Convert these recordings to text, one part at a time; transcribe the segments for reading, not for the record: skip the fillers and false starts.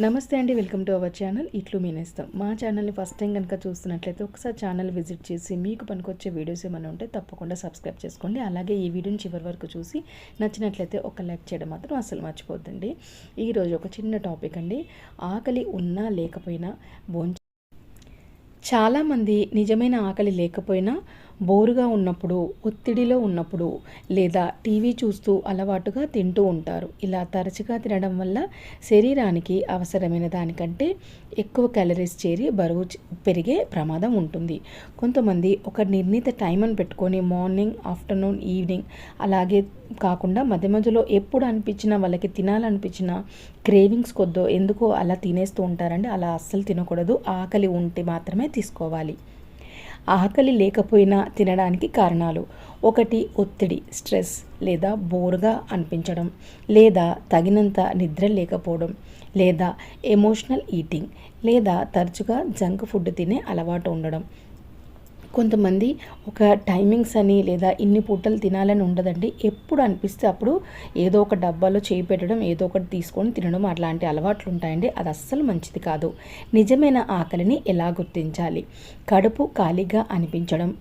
నమస్తే అండి, welcome to our channel ఇట్లు మీనేస్తాం. మా ఛానల్ని ఫస్ట్ టైం కనుక చూస్తున్నట్లయితే ఒకసారి ఛానల్ విజిట్ చేసి మీకు పనికొచ్చే వీడియోస్ ఏమైనా ఉంటే తప్పకుండా సబ్స్క్రైబ్ చేసుకోండి. అలాగే ఈ వీడియోని చివరి వరకు చూసి నచ్చినట్లయితే ఒక లైక్ చేయడం మాత్రం అస్సలు మర్చిపోద్దండి. ఈరోజు ఒక చిన్న టాపిక్ అండి, ఆకలి ఉన్నా లేకపోయినా చాలామంది నిజమైన ఆకలి లేకపోయినా బోరుగా ఉన్నప్పుడు, ఒత్తిడిలో ఉన్నప్పుడు లేదా టీవీ చూస్తూ అలవాటుగా తింటూ ఉంటారు. ఇలా తరచుగా తినడం వల్ల శరీరానికి అవసరమైన దానికంటే ఎక్కువ క్యాలరీస్ చేరి బరువు పెరిగే ప్రమాదం ఉంటుంది. కొంతమంది ఒక నిర్ణీత టైం అని పెట్టుకొని మార్నింగ్, ఆఫ్టర్నూన్, ఈవినింగ్ అలాగే కాకుండా మధ్య మధ్యలో ఎప్పుడు అనిపించినా వాళ్ళకి తినాలనిపించిన క్రేవింగ్స్ కొద్దో ఎందుకో అలా తినేస్తూ ఉంటారండి. అలా అస్సలు తినకూడదు. ఆకలి ఉంటే మాత్రమే తీసుకోవాలి. ఆకలి లేకపోయినా తినడానికి కారణాలు: ఒకటి, ఒత్తిడి, స్ట్రెస్ లేదా బోర్గా అనిపించడం, లేదా తగినంత నిద్ర లేకపోవడం, లేదా ఎమోషనల్ ఈటింగ్, లేదా తరచుగా జంక్ ఫుడ్ తినే అలవాటు ఉండడం. కొంతమంది ఒక టైమింగ్స్ అని లేదా ఇన్ని పూటలు తినాలని ఉండదండి. ఎప్పుడు అనిపిస్తే అప్పుడు ఏదో ఒక డబ్బాలో చేయి పెట్టడం, ఏదో ఒకటి తీసుకొని తినడం, అట్లాంటి అలవాట్లు ఉంటాయండి. అది అస్సలు మంచిది కాదు. నిజమైన ఆకలిని ఎలా గుర్తించాలి? కడుపు ఖాళీగా అనిపించడం,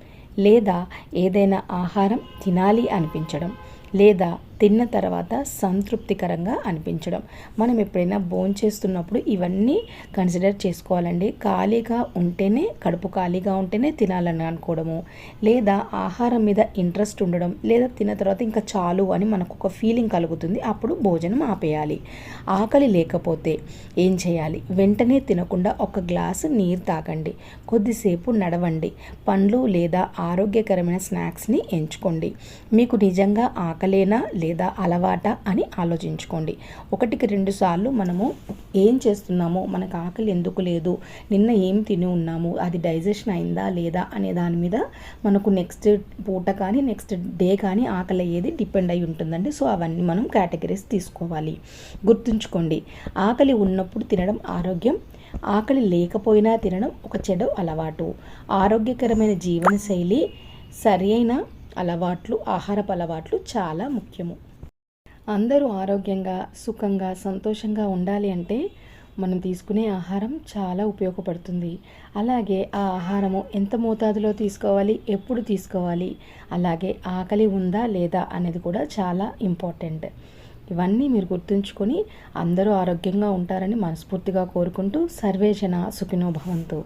లేదా ఏదైనా ఆహారం తినాలి అనిపించడం, లేదా తిన్న తర్వాత సంతృప్తికరంగా అనిపించడం. మనం ఎప్పుడైనా భోంచేస్తున్నప్పుడు ఇవన్నీ కన్సిడర్ చేసుకోవాలండి. ఖాళీగా ఉంటేనే, కడుపు ఖాళీగా ఉంటేనే తినాలని అనుకోవడము, లేదా ఆహారం మీద ఇంట్రెస్ట్ ఉండడం, లేదా తిన్న తర్వాత ఇంకా చాలు అని మనకు ఒక ఫీలింగ్ కలుగుతుంది, అప్పుడు భోజనం ఆపేయాలి. ఆకలి లేకపోతే ఏం చేయాలి? వెంటనే తినకుండా ఒక గ్లాసు నీరు తాగండి, కొద్దిసేపు నడవండి, పండ్లు లేదా ఆరోగ్యకరమైన స్నాక్స్ని ఎంచుకోండి. మీకు నిజంగా ఆకలేనా లేదా అలవాట అని ఆలోచించుకోండి. 1-2 సార్లు మనము ఏం చేస్తున్నామో, మనకు ఆకలి ఎందుకు లేదు, నిన్న ఏం తిని ఉన్నాము, అది డైజెషన్ అయిందా లేదా అనే దాని మీద మనకు నెక్స్ట్ పూట కానీ నెక్స్ట్ డే కానీ ఆకలి అయ్యేది డిపెండ్ అయి ఉంటుందండి. సో అవన్నీ మనం కేటగిరీస్ తీసుకోవాలి. గుర్తుంచుకోండి, ఆకలి ఉన్నప్పుడు తినడం ఆరోగ్యం, ఆకలి లేకపోయినా తినడం ఒక చెడు అలవాటు. ఆరోగ్యకరమైన జీవనశైలి, సరైన అలవాట్లు, ఆహారపు అలవాట్లు చాలా ముఖ్యము. అందరూ ఆరోగ్యంగా, సుఖంగా, సంతోషంగా ఉండాలి అంటే మనం తీసుకునే ఆహారం చాలా ఉపయోగపడుతుంది. అలాగే ఆ ఆహారము ఎంత మోతాదులో తీసుకోవాలి, ఎప్పుడు తీసుకోవాలి, అలాగే ఆకలి ఉందా లేదా అనేది కూడా చాలా ఇంపార్టెంట్. ఇవన్నీ మీరు గుర్తుంచుకొని అందరూ ఆరోగ్యంగా ఉంటారని మనస్ఫూర్తిగా కోరుకుంటూ, సర్వేజన సుఖినో భవంతు.